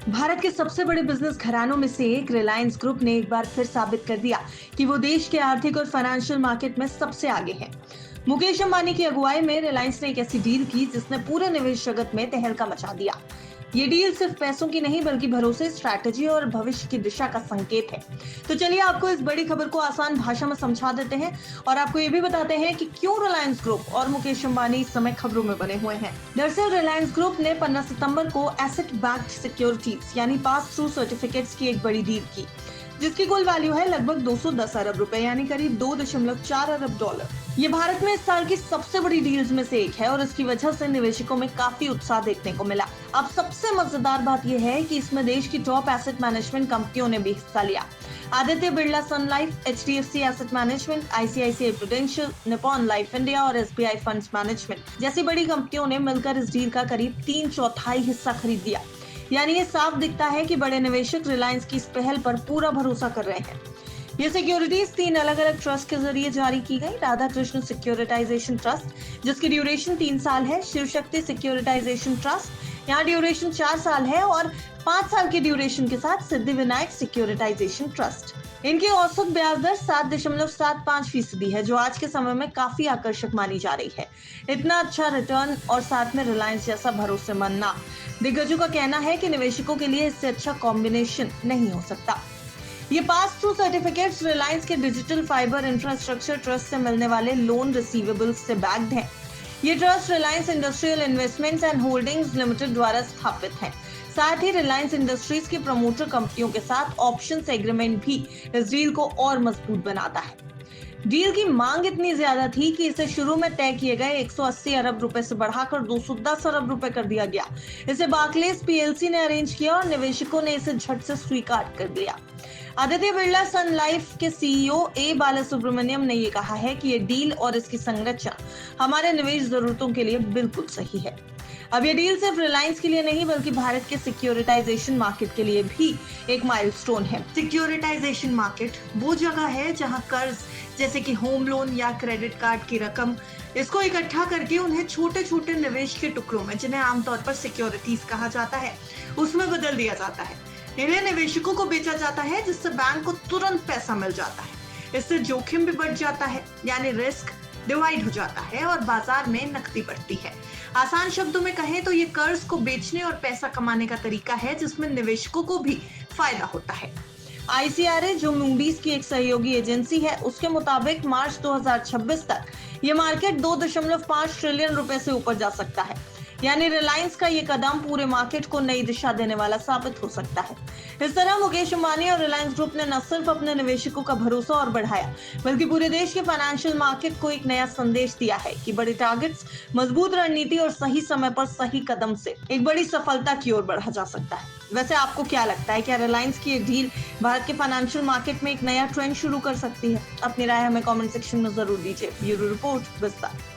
भारत के सबसे बड़े बिजनेस घरानों में से एक रिलायंस ग्रुप ने एक बार फिर साबित कर दिया कि वो देश के आर्थिक और फाइनेंशियल मार्केट में सबसे आगे है। मुकेश अंबानी की अगुवाई में रिलायंस ने एक ऐसी डील की जिसने पूरे निवेश जगत में तहलका मचा दिया। ये डील सिर्फ पैसों की नहीं बल्कि भरोसे, स्ट्रैटेजी और भविष्य की दिशा का संकेत है। तो चलिए आपको इस बड़ी खबर को आसान भाषा में समझा देते हैं और आपको ये भी बताते हैं कि क्यों रिलायंस ग्रुप और मुकेश अंबानी इस समय खबरों में बने हुए हैं। दरअसल रिलायंस ग्रुप ने 15 सितंबर को एसेट बैक्ड सिक्योरिटीज यानी पास थ्रू सर्टिफिकेट्स की एक बड़ी डील की, जिसकी कुल वैल्यू है लगभग 210 अरब रुपए यानी करीब 2.4 अरब डॉलर। ये भारत में इस साल की सबसे बड़ी डील्स में से एक है और इसकी वजह से निवेशकों में काफी उत्साह देखने को मिला। अब सबसे मजेदार बात यह है कि इसमें देश की टॉप एसेट मैनेजमेंट कंपनियों ने भी हिस्सा लिया। Aditya Birla Sun Life, HDFC asset management, ICICI Prudential, Nippon Life India और एसबीआई फंड्स मैनेजमेंट जैसी बड़ी कंपनियों ने मिलकर इस डील का करीब 3/4 हिस्सा खरीद लिया। यानी ये साफ दिखता है कि बड़े निवेशक रिलायंस की इस पहल पर पूरा भरोसा कर रहे हैं। ये सिक्योरिटीज 3 अलग अलग ट्रस्ट के जरिए जारी की गई। राधा कृष्ण सिक्योरिटाइजेशन ट्रस्ट, जिसकी ड्यूरेशन 3 साल है, शिव शक्ति सिक्योरिटाइजेशन ट्रस्ट, यहाँ ड्यूरेशन 4 साल है, और 5 साल की ड्यूरेशन के साथ सिद्धि विनायक सिक्योरिटाइजेशन ट्रस्ट। इनकी औसत ब्याज दर 7.75% है, जो आज के समय में काफी आकर्षक मानी जा रही है। इतना अच्छा रिटर्न और साथ में रिलायंस जैसा भरोसेमंद नाम, दिग्गजों का कहना है कि निवेशकों के लिए इससे अच्छा कॉम्बिनेशन नहीं हो सकता। ये पास थ्रू सर्टिफिकेट्स रिलायंस के डिजिटल फाइबर इंफ्रास्ट्रक्चर ट्रस्ट से मिलने वाले लोन रिसीवेबल्स से बैक्ड हैं। ये trust Reliance industrial investments and holdings limited द्वारा स्थापित है। साथ ही रिलायंस इंडस्ट्रीज की प्रमोटर कंपनियों के साथ ऑप्शंस एग्रीमेंट भी इस डील को और मजबूत बनाता है। डील की मांग इतनी ज्यादा थी कि इसे शुरू में तय किए गए 180 अरब रुपए से बढ़ाकर 210 अरब रुपए कर दिया गया। इसे बार्कलेज पीएलसी ने अरेंज किया और निवेशकों ने इसे झट से स्वीकार कर लिया। आदित्य बिरला सन लाइफ के सीईओ ए बालासुब्रमण्यम ने ये कहा है कि ये डील और इसकी संरचना हमारे निवेश जरूरतों के लिए बिल्कुल सही है। अब ये डील सिर्फ रिलायंस के लिए नहीं बल्कि भारत के सिक्योरिटाइजेशन मार्केट के लिए भी एक माइलस्टोन है। सिक्योरिटाइजेशन मार्केट वो जगह है जहां कर्ज जैसे कि होम लोन या क्रेडिट कार्ड की रकम, इसको इकट्ठा करके उन्हें छोटे छोटे निवेश के टुकड़ों में, जिन्हें आमतौर पर सिक्योरिटीज कहा जाता है, उसमें बदल दिया जाता है। इन्हें निवेशकों को बेचा जाता है, जिससे बैंक को तुरंत पैसा मिल जाता है। इससे जोखिम भी बढ़ जाता है, यानी रिस्क डिवाइड हो जाता है और बाजार में नकदी बढ़ती है। आसान शब्दों में कहें तो ये कर्ज को बेचने और पैसा कमाने का तरीका है, जिसमें निवेशकों को भी फायदा होता है। आईसीआरए, जो मूडीज की एक सहयोगी एजेंसी है, उसके मुताबिक मार्च 2026 तक ये मार्केट 2.5 ट्रिलियन रुपए से ऊपर जा सकता है। यानी रिलायंस का ये कदम पूरे मार्केट को नई दिशा देने वाला साबित हो सकता है। इस तरह मुकेश अंबानी और रिलायंस ग्रुप ने न सिर्फ अपने निवेशकों का भरोसा और बढ़ाया, बल्कि पूरे देश के फाइनेंशियल मार्केट को एक नया संदेश दिया है कि बड़े टारगेट्स, मजबूत रणनीति और सही समय पर सही कदम से एक बड़ी सफलता की ओर बढ़ा जा सकता है। वैसे आपको क्या लगता है, क्या रिलायंस की ये डील भारत के फाइनेंशियल मार्केट में एक नया ट्रेंड शुरू कर सकती है? अपनी राय हमें कमेंट सेक्शन में जरूर दीजिए। ब्यूरो रिपोर्ट, विस्तार।